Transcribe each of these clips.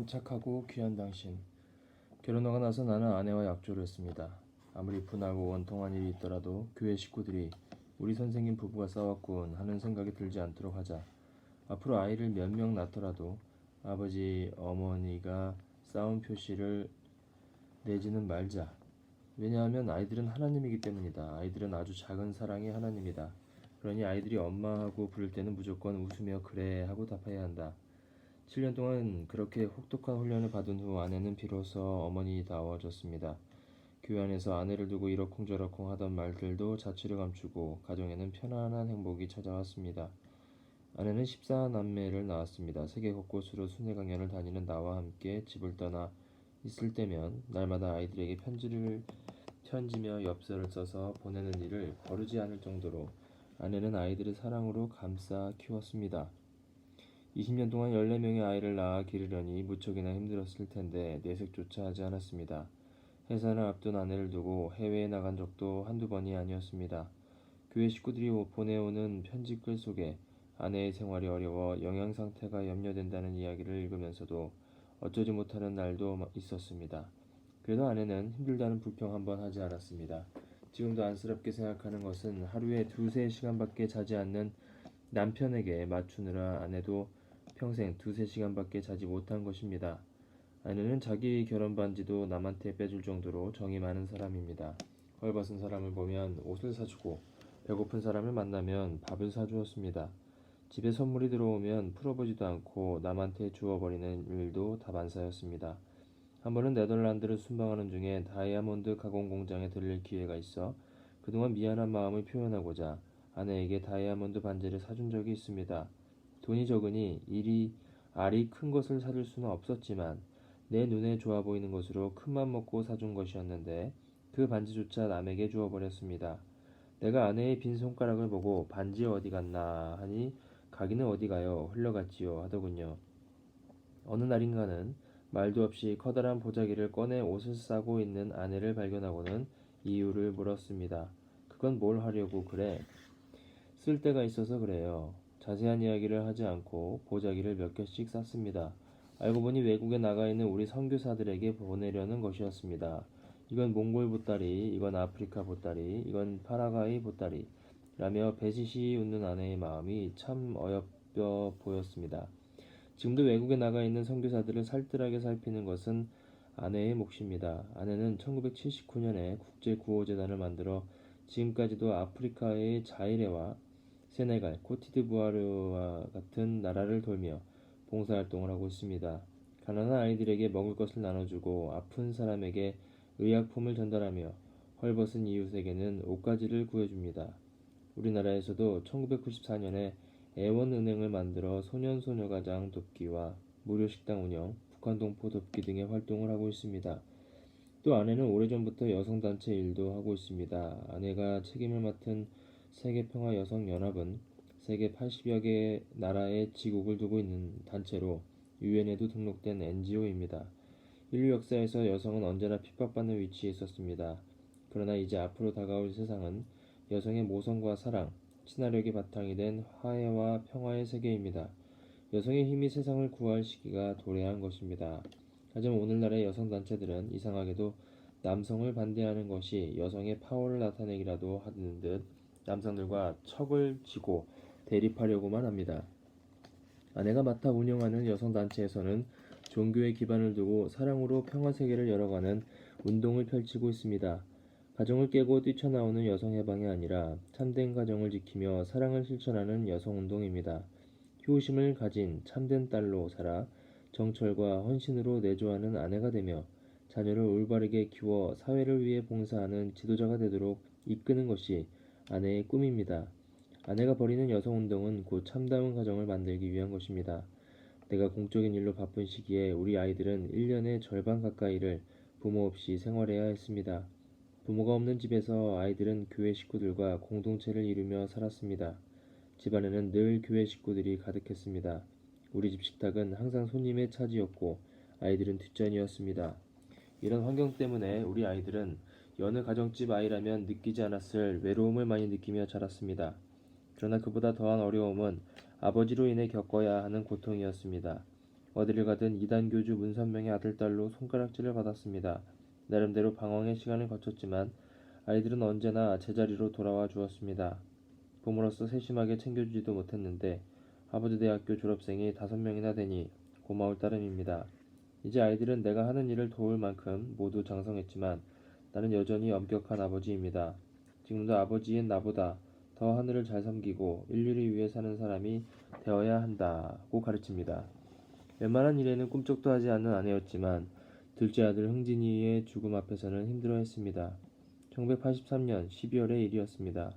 착하고 귀한 당신. 결혼하고 나서 나는 아내와 약조를 했습니다. 아무리 분하고 원통한 일이 있더라도 교회 식구들이 우리 선생님 부부가 싸웠군 하는 생각이 들지 않도록 하자. 앞으로 아이를 몇 명 낳더라도 아버지, 어머니가 싸운 표시를 내지는 말자. 왜냐하면 아이들은 하나님이기 때문이다. 아이들은 아주 작은 사랑의 하나님이다. 그러니 아이들이 엄마하고 부를 때는 무조건 웃으며 그래 하고 답해야 한다. 7년 동안 그렇게 혹독한 훈련을 받은 후 아내는 비로소 어머니다워졌습니다. 교회 안에서 아내를 두고 이러쿵저러쿵 하던 말들도 자취를 감추고 가정에는 편안한 행복이 찾아왔습니다. 아내는 14남매를 낳았습니다. 세계 곳곳으로 순회 강연을 다니는 나와 함께 집을 떠나 있을 때면 날마다 아이들에게 편지며 엽서를 써서 보내는 일을 거르지 않을 정도로 아내는 아이들을 사랑으로 감싸 키웠습니다. 20년 동안 14명의 아이를 낳아 기르려니 무척이나 힘들었을 텐데 내색조차 하지 않았습니다. 해산을 앞둔 아내를 두고 해외에 나간 적도 한두 번이 아니었습니다. 교회 식구들이 보내오는 편지글 속에 아내의 생활이 어려워 영양 상태가 염려된다는 이야기를 읽으면서도 어쩌지 못하는 날도 있었습니다. 그래도 아내는 힘들다는 불평 한 번 하지 않았습니다. 지금도 안쓰럽게 생각하는 것은 하루에 2~3시간밖에 자지 않는 남편에게 맞추느라 아내도 평생 2~3시간밖에 자지 못한 것입니다. 아내는 자기 결혼 반지도 남한테 빼줄 정도로 정이 많은 사람입니다. 헐벗은 사람을 보면 옷을 사주고 배고픈 사람을 만나면 밥을 사주었습니다. 집에 선물이 들어오면 풀어보지도 않고 남한테 주워버리는 일도 다반사였습니다. 한 번은 네덜란드를 순방하는 중에 다이아몬드 가공 공장에 들릴 기회가 있어 그동안 미안한 마음을 표현하고자 아내에게 다이아몬드 반지를 사준 적이 있습니다. 돈이 적으니 알이 큰 것을 사줄 수는 없었지만 내 눈에 좋아 보이는 것으로 큰맘 먹고 사준 것이었는데 그 반지조차 남에게 주어버렸습니다. 내가 아내의 빈 손가락을 보고 반지 어디 갔나 하니 가기는 어디 가요 흘러갔지요 하더군요. 어느 날인가는 말도 없이 커다란 보자기를 꺼내 옷을 싸고 있는 아내를 발견하고는 이유를 물었습니다. 그건 뭘 하려고 그래? 쓸 데가 있어서 그래요. 자세한 이야기를 하지 않고 보자기를 몇 개씩 쌌습니다. 알고 보니 외국에 나가 있는 우리 선교사들에게 보내려는 것이었습니다. 이건 몽골 보따리, 이건 아프리카 보따리, 이건 파라과이 보따리 라며 배시시 웃는 아내의 마음이 참 어여뻐 보였습니다. 지금도 외국에 나가 있는 선교사들을 살뜰하게 살피는 것은 아내의 몫입니다. 아내는 1979년에 국제구호재단을 만들어 지금까지도 아프리카의 자이레와 세네갈, 코트디부아르와 같은 나라를 돌며 봉사활동을 하고 있습니다. 가난한 아이들에게 먹을 것을 나눠주고 아픈 사람에게 의약품을 전달하며 헐벗은 이웃에게는 옷가지를 구해줍니다. 우리나라에서도 1994년에 애원은행을 만들어 소년소녀가장 돕기와 무료식당 운영, 북한동포 돕기 등의 활동을 하고 있습니다. 또 아내는 오래전부터 여성단체 일도 하고 있습니다. 아내가 책임을 맡은 세계평화여성연합은 세계 80여 개 나라에 지국을 두고 있는 단체로 유엔에도 등록된 NGO입니다. 인류 역사에서 여성은 언제나 핍박받는 위치에 있었습니다. 그러나 이제 앞으로 다가올 세상은 여성의 모성과 사랑, 친화력이 바탕이 된 화해와 평화의 세계입니다. 여성의 힘이 세상을 구할 시기가 도래한 것입니다. 하지만 오늘날의 여성단체들은 이상하게도 남성을 반대하는 것이 여성의 파워를 나타내기라도 하는 듯 남성들과 척을 지고 대립하려고만 합니다. 아내가 맡아 운영하는 여성단체에서는 종교의 기반을 두고 사랑으로 평화세계를 열어가는 운동을 펼치고 있습니다. 가정을 깨고 뛰쳐나오는 여성해방이 아니라 참된 가정을 지키며 사랑을 실천하는 여성운동입니다. 효심을 가진 참된 딸로 살아 정철과 헌신으로 내조하는 아내가 되며 자녀를 올바르게 키워 사회를 위해 봉사하는 지도자가 되도록 이끄는 것이 아내의 꿈입니다. 아내가 벌이는 여성운동은 곧 참다운 가정을 만들기 위한 것입니다. 내가 공적인 일로 바쁜 시기에 우리 아이들은 1년의 절반 가까이를 부모 없이 생활해야 했습니다. 부모가 없는 집에서 아이들은 교회 식구들과 공동체를 이루며 살았습니다. 집안에는 늘 교회 식구들이 가득했습니다. 우리 집 식탁은 항상 손님의 차지였고 아이들은 뒷전이었습니다. 이런 환경 때문에 우리 아이들은 여느 가정집 아이라면 느끼지 않았을 외로움을 많이 느끼며 자랐습니다. 그러나 그보다 더한 어려움은 아버지로 인해 겪어야 하는 고통이었습니다. 어디를 가든 이단 교주 문선명의 아들딸로 손가락질을 받았습니다. 나름대로 방황의 시간을 거쳤지만 아이들은 언제나 제자리로 돌아와 주었습니다. 부모로서 세심하게 챙겨주지도 못했는데 하버드 대학교 졸업생이 5명이나 되니 고마울 따름입니다. 이제 아이들은 내가 하는 일을 도울 만큼 모두 장성했지만 나는 여전히 엄격한 아버지입니다. 지금도 아버지인 나보다 더 하늘을 잘 섬기고 인류를 위해 사는 사람이 되어야 한다고 가르칩니다. 웬만한 일에는 꿈쩍도 하지 않는 아내였지만 둘째 아들 흥진이의 죽음 앞에서는 힘들어했습니다. 1983년 12월의 일이었습니다.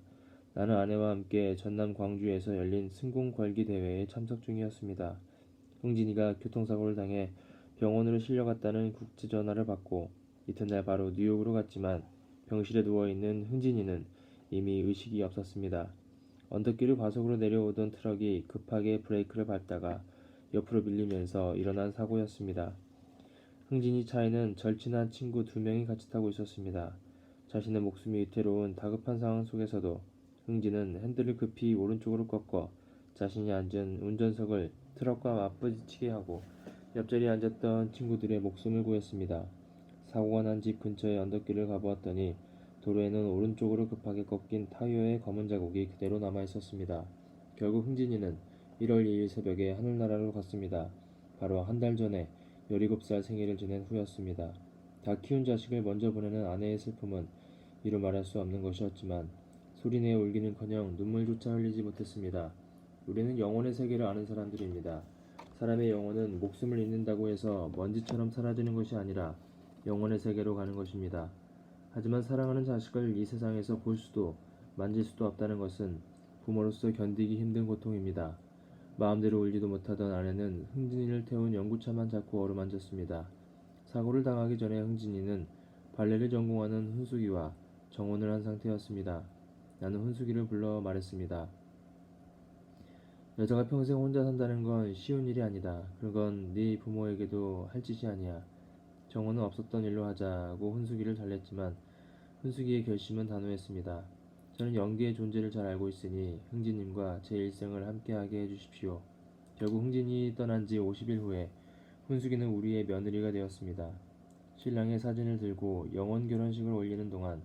나는 아내와 함께 전남 광주에서 열린 승공걸기 대회에 참석 중이었습니다. 흥진이가 교통사고를 당해 병원으로 실려갔다는 국제전화를 받고 이튿날 바로 뉴욕으로 갔지만 병실에 누워있는 흥진이는 이미 의식이 없었습니다. 언덕길을 과속으로 내려오던 트럭이 급하게 브레이크를 밟다가 옆으로 밀리면서 일어난 사고였습니다. 흥진이 차에는 절친한 친구 2명이 같이 타고 있었습니다. 자신의 목숨이 위태로운 다급한 상황 속에서도 흥진은 핸들을 급히 오른쪽으로 꺾어 자신이 앉은 운전석을 트럭과 맞부딪히게 하고 옆자리에 앉았던 친구들의 목숨을 구했습니다. 사고가 난 집 근처의 언덕길을 가보았더니 도로에는 오른쪽으로 급하게 꺾인 타이어의 검은 자국이 그대로 남아 있었습니다. 결국 흥진이는 1월 2일 새벽에 하늘나라로 갔습니다. 바로 한 달 전에 17살 생일을 지낸 후였습니다. 다 키운 자식을 먼저 보내는 아내의 슬픔은 이루 말할 수 없는 것이었지만 소리내어 울기는커녕 눈물조차 흘리지 못했습니다. 우리는 영혼의 세계를 아는 사람들입니다. 사람의 영혼은 목숨을 잃는다고 해서 먼지처럼 사라지는 것이 아니라 영혼의 세계로 가는 것입니다. 하지만 사랑하는 자식을 이 세상에서 볼 수도 만질 수도 없다는 것은 부모로서 견디기 힘든 고통입니다. 마음대로 울지도 못하던 아내는 흥진이를 태운 연구차만 자꾸 어루만졌습니다. 사고를 당하기 전에 흥진이는 발레를 전공하는 훈숙이와 정혼을 한 상태였습니다. 나는 훈숙이를 불러 말했습니다. 여자가 평생 혼자 산다는 건 쉬운 일이 아니다. 그건 네 부모에게도 할 짓이 아니야. 정혼은 없었던 일로 하자고 훈숙이를 달랬지만 훈숙이의 결심은 단호했습니다. 저는 연기의 존재를 잘 알고 있으니 흥진님과 제 일생을 함께하게 해주십시오. 결국 흥진이 떠난 지 50일 후에 훈숙이는 우리의 며느리가 되었습니다. 신랑의 사진을 들고 영혼 결혼식을 올리는 동안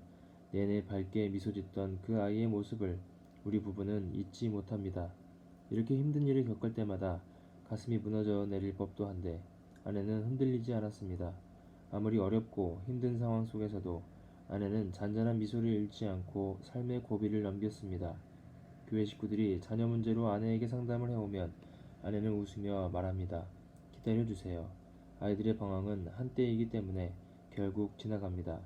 내내 밝게 미소 짓던 그 아이의 모습을 우리 부부는 잊지 못합니다. 이렇게 힘든 일을 겪을 때마다 가슴이 무너져 내릴 법도 한데 아내는 흔들리지 않았습니다. 아무리 어렵고 힘든 상황 속에서도 아내는 잔잔한 미소를 잃지 않고 삶의 고비를 넘겼습니다. 교회 식구들이 자녀 문제로 아내에게 상담을 해오면 아내는 웃으며 말합니다. 기다려주세요. 아이들의 방황은 한때이기 때문에 결국 지나갑니다.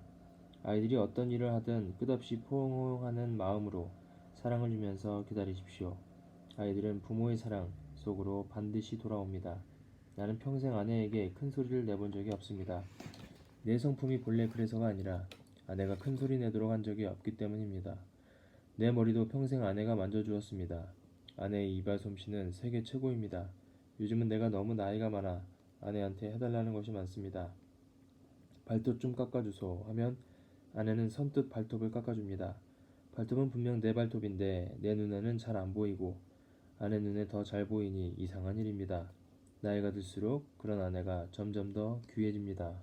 아이들이 어떤 일을 하든 끝없이 포옹하는 마음으로 사랑을 주면서 기다리십시오. 아이들은 부모의 사랑 속으로 반드시 돌아옵니다. 나는 평생 아내에게 큰 소리를 내본 적이 없습니다. 내 성품이 본래 그래서가 아니라 아내가 큰 소리 내도록 한 적이 없기 때문입니다. 내 머리도 평생 아내가 만져주었습니다. 아내의 이발 솜씨는 세계 최고입니다. 요즘은 내가 너무 나이가 많아 아내한테 해달라는 것이 많습니다. 발톱 좀 깎아주소 하면 아내는 선뜻 발톱을 깎아줍니다. 발톱은 분명 내 발톱인데 내 눈에는 잘 안 보이고 아내 눈에 더 잘 보이니 이상한 일입니다. 나이가 들수록 그런 아내가 점점 더 귀해집니다.